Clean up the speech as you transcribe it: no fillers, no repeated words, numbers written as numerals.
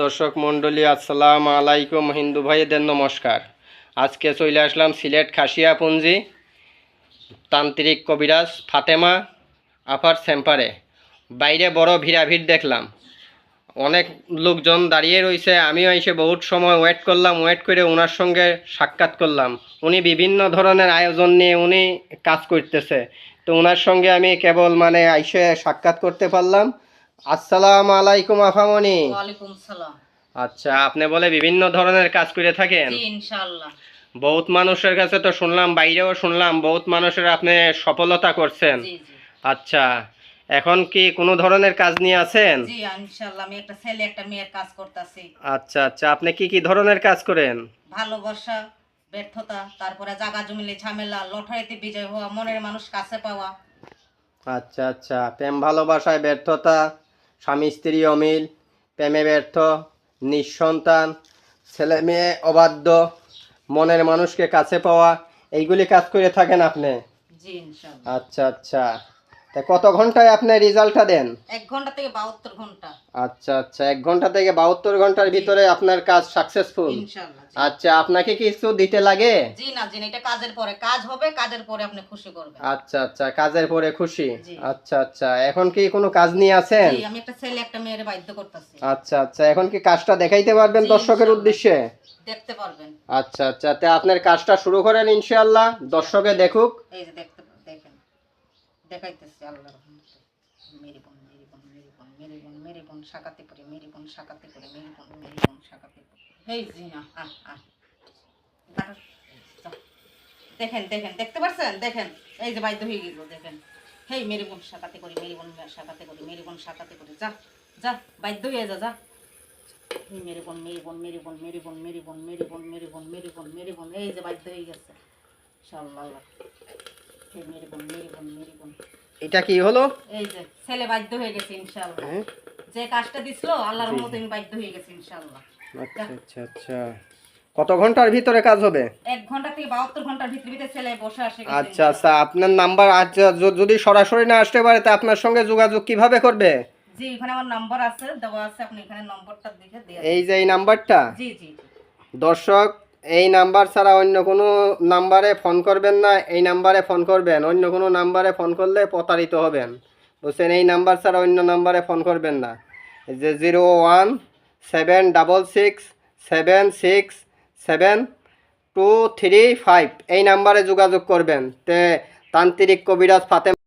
দর্শক মণ্ডলী আসসালামু আলাইকুম, হিন্দু ভাইদের নমস্কার। আজকে চলে আসলাম সিলেট খাসিয়াপুঞ্জি তান্ত্রিক কবিরাজ ফাতেমা আপার সেম্পারে। বাইরে বড় ভিড়াভিড় দেখলাম, অনেক লোকজন দাঁড়িয়ে রয়েছে। আমিও এসে বহুত সময় ওয়েট করলাম, ওয়েট করে ওনার সঙ্গে সাক্ষাৎ করলাম। উনি বিভিন্ন ধরনের আয়োজন নিয়ে উনি কাজ করতেছে, তো ওনার সঙ্গে আমি কেবল এসে সাক্ষাৎ করতে পারলাম। আসসালামু আলাইকুম আফামনি। ওয়ালাইকুম সালাম। আচ্ছা, আপনি বলে বিভিন্ন ধরনের কাজ করে থাকেন? জি ইনশাআল্লাহ। বহুত মানুষের কাছে তো শুনলাম, বাইরেও শুনলাম বহুত মানুষের আপনি সফলতা করছেন। জি জি। আচ্ছা, এখন কি কোনো ধরনের কাজ নিয়ে আছেন? জি ইনশাআল্লাহ, আমি একটা ছেলে একটা মেয়ের কাজ করতেছি। আচ্ছা আচ্ছা, আপনি কি কি ধরনের কাজ করেন? ভালোবাসা, ব্যর্থতা, তারপরে জায়গা জমিলে ঝামেলা, লটারিতে বিজয় হওয়া, মনের মানুষ কাছে পাওয়া। আচ্ছা আচ্ছা, প্রেম ভালোবাসায় ব্যর্থতা, স্বামী স্ত্রী অমিল, প্রেমে ব্যর্থ, নিঃসন্তান, ছেলে মেয়ে অবাধ্য, মনের মানুষকে কাছে পাওয়া, এইগুলি কাজ করে থাকেন আপনি? জি ইনশাআল্লাহ। আচ্ছা আচ্ছা, তা কত ঘন্টায় আপনি রেজাল্টটা দেন? 1 ঘন্টা থেকে 72 ঘন্টা। আচ্ছা আচ্ছা, 1 ঘন্টা থেকে 72 ঘন্টার ভিতরে আপনার কাজ সাকসেসফুল? ইনশাআল্লাহ। আচ্ছা, আপনাকে কিছু দিতে লাগে? জি না, এটা কাজের পরে কাজ হবে, কাজের পরে আপনি খুশি করবেন। আচ্ছা আচ্ছা, কাজের পরে খুশি। আচ্ছা আচ্ছা, এখন কি কোনো কাজ নিয়ে আছেন? জি, আমি একটা ছেলে একটা মেয়ের বাধ্য করতেছি। আচ্ছা আচ্ছা, এখন কি কাজটা দেখাইতে পারবেন দর্শকের উদ্দেশ্যে? দেখতে পারবেন। আচ্ছা আচ্ছা, তে আপনার কাজটা শুরু করেন ইনশাআল্লাহ, দর্শকে দেখুক। এই যে দেখেন, দেখাইতেছি আল্লাহর রহমতে। মেরি বোন মেরি বোন মেরি বোন মেরি বোন মেরি বোন শাকাতে করে, মেরি বোন শাকাতে করে, মেরি বোন শাকাতে করে। এই জিনা দেখেন দেখেন, দেখতে পাচ্ছেন? দেখেন, এই যে বাধ্য হয়ে গেল। দেখেন, হেই মেরি বোন শাকাতে করি, মেরি বোন শাকাতে করি, মেরি বোন শাকাতে করি। যা যা, বাধ্য হয়ে যা। মেরি বোন মেরি বোন মেরি বোন মেরি বোন মেরি বোন মেরি বোন মেরি বোন মেরি বোন মেরি বোন, এই যে বাধ্য হয়ে গেছে। ইনশাআল্লাহ। হেই মেরি বোন মেরি বোন মেরি বোন। এটা কি হলো? এই যে ছেলে বাধ্য হয়ে গেছে ইনশাআল্লাহ। যে কাজটা দিছিল আল্লাহর রহমতে আমি বাধ্য হয়ে গেছি ইনশাআল্লাহ। আচ্ছা আচ্ছা আচ্ছা, কত ঘন্টার ভিতরে কাজ হবে? 1 ঘন্টা থেকে 72 ঘন্টার ভিতরে ছেলে বসে আসে। আচ্ছা আচ্ছা, আপনার নাম্বার, আচ্ছা যদি সরাসরি না আসতে পারে তা আপনার সঙ্গে যোগাযোগ কিভাবে করবে? জি, এখানে আমার নাম্বার আছে, দেওয়া আছে, আপনি এখানে নম্বরটা দেখে দেয়া। এই যে এই নাম্বারটা? জি জি। দর্শক, এই নাম্বার ছাড়া অন্য কোনো নাম্বারে ফোন করবেন না, এই নাম্বারে ফোন করবেন। অন্য কোনো নাম্বারে ফোন করলে প্রতারিত হবেন, বুঝছেন? এই নাম্বার ছাড়া অন্য নাম্বারে ফোন করবেন না। যে 01776777235 এই নাম্বারে যোগাযোগ করবেন। তে তান্ত্রিক কবিরাজ ফাতেমা